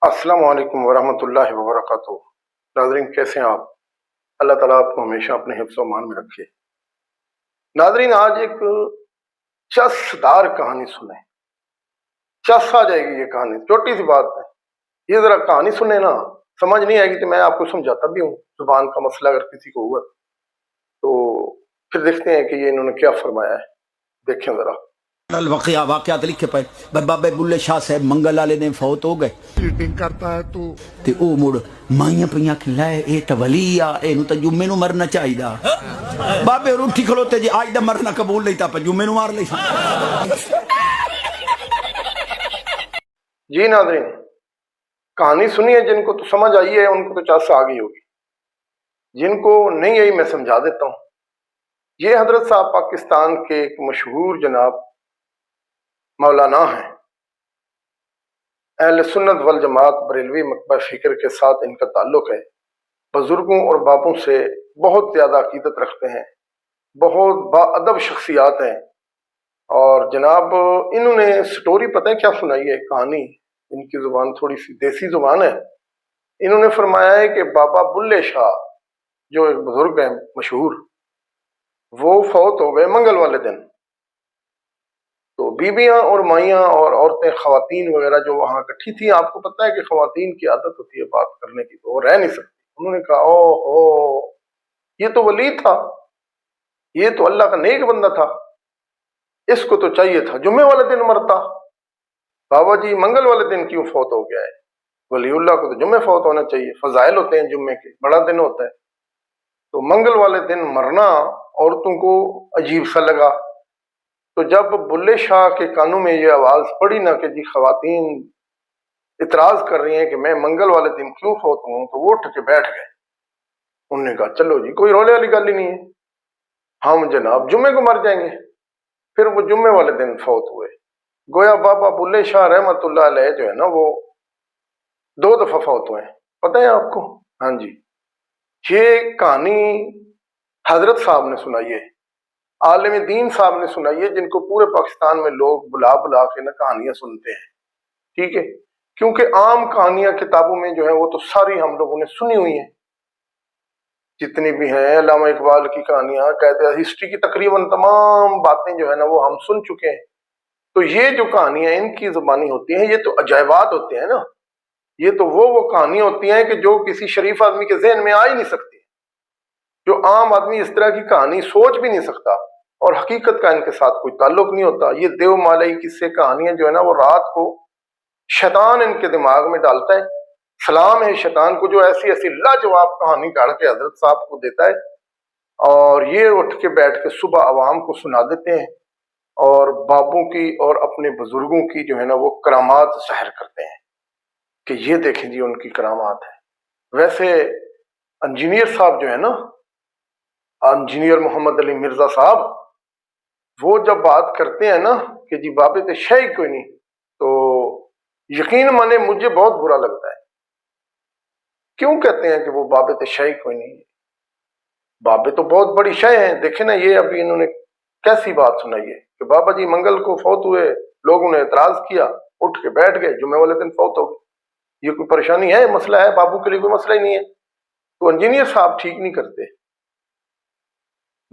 अस्सलाम वालेकुम वरहमतुल्लाहि वबरकातुहू। नाज़रीन, कैसे हैं आप? अल्लाह ताला आपको हमेशा अपने हिफ्ज़ व अमान में रखे। नाज़रीन, आज एक चस्दार कहानी सुने। चस आ जाएगी ये कहानी, छोटी सी बात है। ये जरा कहानी सुने ना, समझ नहीं आएगी तो मैं आपको समझाता भी हूँ। जुबान का मसला अगर किसी को हुआ तो फिर देखते हैं कि ये इन्होंने क्या फरमाया है। देखें जरा। वाकयात लिखे पे बाबे बुल्ले शाह साहब मंगल वाले दिन फौत हो गए। चीटिंग करता है तो ते ओ मुड़ माइयां पईयां खिलाए ए तो वली आ, एनू तो जुम्मे नू मरना चाहिदा। बाबे उठी खलोते जी आज दा मरना कबूल नहीं था, जुम्मे नू मार ली। जी नाज़रीन, कहानी सुनिए। जिनको तो समझ आई है उनको तो चस आ गई होगी, जिनको नहीं आई मैं समझा देता हूँ। ये हजरत साहब पाकिस्तान के एक मशहूर जनाब मौलाना हैं। अहले सुन्नत वल जमात बरेलवी मकबा फ़िक्र के साथ इनका ताल्लुक़ है। बुज़ुर्गों और बापों से बहुत ज़्यादा अक़ीदत रखते हैं, बहुत बाअदब शख्सियात हैं। और जनाब इन्होंने स्टोरी पता है क्या सुनाई है, कहानी। इनकी ज़ुबान थोड़ी सी देसी ज़ुबान है। इन्होंने फरमाया है कि बाबा बुल्ले शाह जो एक बुज़ुर्ग हैं मशहूर, वो फौत हो गए मंगल वाले दिन। तो बीबियां और माइयां और औरतें ख़वातीन वगैरह जो वहाँ इकट्ठी थी, आपको पता है कि ख़वातीन की आदत होती है बात करने की, तो वो रह नहीं सकती। उन्होंने कहा, ओहो, ये तो वली था, ये तो अल्लाह का नेक बंदा था, इसको तो चाहिए था जुम्मे वाले दिन मरता। बाबा जी मंगल वाले दिन क्यों फौत हो गया है? वलीउल्लाह को तो जुम्मे फौत होना चाहिए, फजाइल होते हैं जुम्मे के, बड़ा दिन होता है। तो मंगल वाले दिन मरना औरतों को अजीब सा लगा। तो जब बुल्ले शाह के कानों में ये आवाज़ पड़ी ना कि जी ख़वातीन इतराज़ कर रही हैं कि मैं मंगल वाले दिन क्यों फौत हूँ, तो वो उठ के बैठ गए। उन्होंने कहा, चलो जी, कोई रोले वाली गल ही नहीं है, हम जनाब जुम्मे को मर जाएंगे। फिर वो जुम्मे वाले दिन फौत हुए। गोया बाबा बुल्ले शाह रहमतुल्लाह अलैह जो है ना, वो 2 दफ़ा फौत हुए हैं। पता है आपको? हाँ जी, ये कहानी हजरत साहब ने सुनाई है, आलिम दीन साहब ने सुनाई है, जिनको पूरे पाकिस्तान में लोग बुला बुला के ना कहानियां सुनते हैं। ठीक है, क्योंकि आम कहानियां किताबों में जो है वो तो सारी हम लोगों ने सुनी हुई हैं, जितनी भी हैं। अल्लामा इकबाल की कहानियां, कहते हैं हिस्ट्री की तकरीबन तमाम बातें जो है ना वो हम सुन चुके हैं। तो ये जो कहानियां इनकी जुबानी होती हैं, ये तो अजायबात होते हैं ना। ये तो वो कहानियां होती हैं कि जो किसी शरीफ आदमी के जहन में आ ही नहीं सकती, जो आम आदमी इस तरह की कहानी सोच भी नहीं सकता, और हकीकत का इनके साथ कोई ताल्लुक नहीं होता। ये देवमालई किस्से कहानियां जो है ना, वो रात को शैतान इनके दिमाग में डालता है। सलाम है शैतान को, जो ऐसी ऐसी लाजवाब कहानी गाड़ के हजरत साहब को देता है, और ये उठ के बैठ के सुबह आवाम को सुना देते हैं, और बाबों की और अपने बुजुर्गों की जो है ना वो करामात ज़ाहिर करते हैं कि ये देखें जी उनकी करामात है। वैसे इंजीनियर साहब जो है ना, इंजीनियर मोहम्मद अली मिर्जा साहब, वो जब बात करते हैं ना कि जी बाबे तो शाही कोई नहीं, तो यकीन माने मुझे बहुत बुरा लगता है। क्यों कहते हैं कि वो बाबे तो शाही कोई नहीं? बाबे तो बहुत बड़ी शय है। देखे ना, ये अभी इन्होंने कैसी बात सुनाई है कि बाबा जी मंगल को फौत हुए, लोगों ने एतराज किया, उठ के बैठ गए, जुम्मे वाले दिन फौत हो गए। ये कोई परेशानी है, मसला है? बाबू के लिए कोई मसला ही नहीं है। तो इंजीनियर साहब ठीक नहीं करते।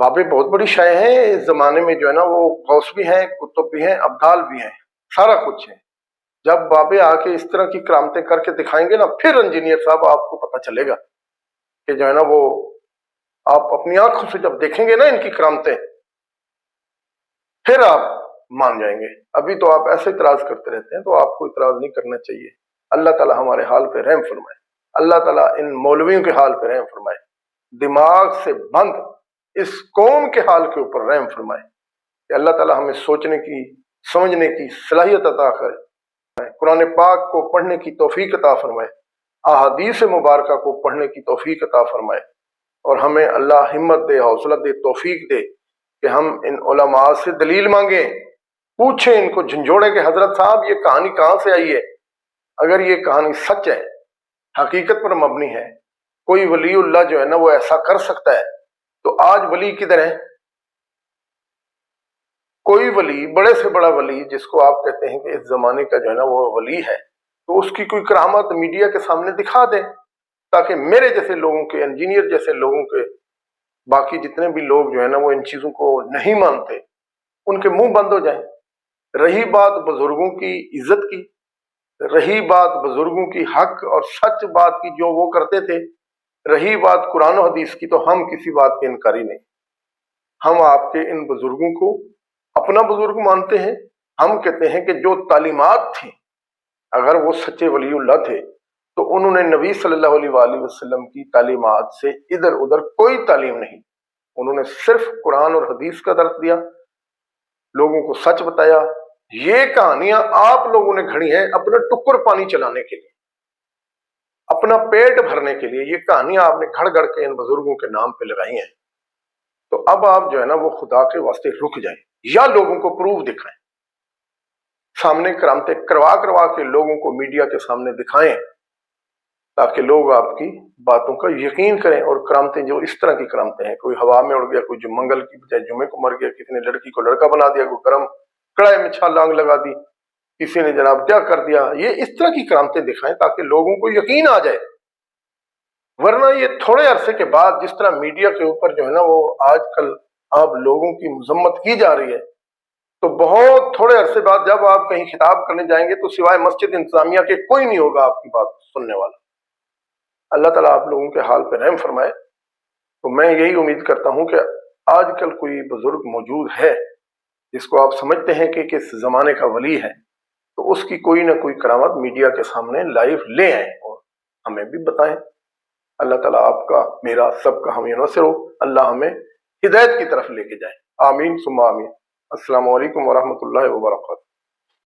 बाबे बहुत बड़ी शय है इस जमाने में, जो है ना वो गौस भी हैं, कुतुब भी हैं, अब्दाल भी हैं, सारा कुछ है। जब बाबे आके इस तरह की करामतें करके दिखाएंगे ना, फिर इंजीनियर साहब आपको पता चलेगा कि जो है ना वो, आप अपनी आंखों से जब देखेंगे ना इनकी करामतें, फिर आप मान जाएंगे। अभी तो आप ऐसे इतराज करते रहते हैं, तो आपको इतराज नहीं करना चाहिए। अल्लाह ताला हमारे हाल पे रहम फरमाए, अल्लाह ताला इन मौलवियों के हाल पे रहम फरमाए, दिमाग से बंद इस कौम के हाल के ऊपर रहम फरमाए कि अल्लाह ताला हमें सोचने की, समझने की सलाहियत अता करे, कुरान पाक को पढ़ने की तौफीक अता फरमाए, अहादीस मुबारका को पढ़ने की तौफीक अता फरमाए, और हमें अल्लाह हिम्मत दे, हौसला दे, तौफीक दे कि हम इन उलमा से दलील मांगे, पूछें इनको, झंझोड़े के हजरत साहब ये कहानी कहाँ से आई है? अगर ये कहानी सच है, हकीकत पर मबनी है, कोई वलीउल्लाह जो है ना वो ऐसा कर सकता है, तो आज वली किधर है? कोई वली, बड़े से बड़ा वली जिसको आप कहते हैं कि इस जमाने का जो है ना वो वली है, तो उसकी कोई करामत मीडिया के सामने दिखा दें, ताकि मेरे जैसे लोगों के, इंजीनियर जैसे लोगों के, बाकी जितने भी लोग जो है ना वो इन चीजों को नहीं मानते, उनके मुंह बंद हो जाएं। रही बात बुजुर्गों की इज्जत की, रही बात बुजुर्गों की हक और सच बात की जो वो करते थे, रही बात कुरान और हदीस की, तो हम किसी बात के इनकारी नहीं। हम आपके इन बुजुर्गों को अपना बुजुर्ग मानते हैं। हम कहते हैं कि जो तालीमात थी, अगर वो सच्चे वलीउल्लाह थे तो उन्होंने नबी सल्लल्लाहु अलैहि वसल्लम की तालीमात से इधर उधर कोई तालीम नहीं, उन्होंने सिर्फ कुरान और हदीस का दर्स दिया, लोगों को सच बताया। ये कहानियां आप लोगों ने घड़ी हैं अपना टुक्कर पानी चलाने के लिए, अपना पेट भरने के लिए। ये कहानियां आपने घड़ घड़ के इन बुजुर्गों के नाम पे लगाई हैं। तो अब आप जो है ना वो खुदा के वास्ते रुक जाएं, या लोगों को प्रूफ दिखाएं, सामने करामतें करवा करवा के लोगों को मीडिया के सामने दिखाएं, ताकि लोग आपकी बातों का यकीन करें। और करामतें जो इस तरह की करामतें हैं, कोई हवा में उड़ गया, कोई जो मंगल की बजाय जुमे को मर गया, किसी ने लड़की को लड़का बना दिया, कोई गरम कढ़ाई में छलांग लगा दी, किसी ने जनाब क्या कर दिया। ये इस तरह की करामतें दिखाएं ताकि लोगों को यकीन आ जाए। वरना ये थोड़े अरसे के बाद जिस तरह मीडिया के ऊपर जो है ना वो आजकल अब लोगों की मजम्मत की जा रही है, तो बहुत थोड़े अरसे बाद जब आप कहीं खिताब करने जाएंगे तो सिवाय मस्जिद इंतजामिया के कोई नहीं होगा आपकी बात सुनने वाला। अल्लाह ताला आप लोगों के हाल पर रहम फरमाए। तो मैं यही उम्मीद करता हूं कि आजकल कोई बुजुर्ग मौजूद है जिसको आप समझते हैं कि किस जमाने का वली है, तो उसकी कोई ना कोई करामत मीडिया के सामने लाइव ले आए और हमें भी बताएं। अल्लाह ताला आपका, मेरा, सबका हम नसर हो। अल्लाह हमें हिदायत की तरफ लेके जाए। आमीन सुम्मा आमीन। अस्सलामु अलैकुम वरहमतुल्लाहि वबरकातुहू।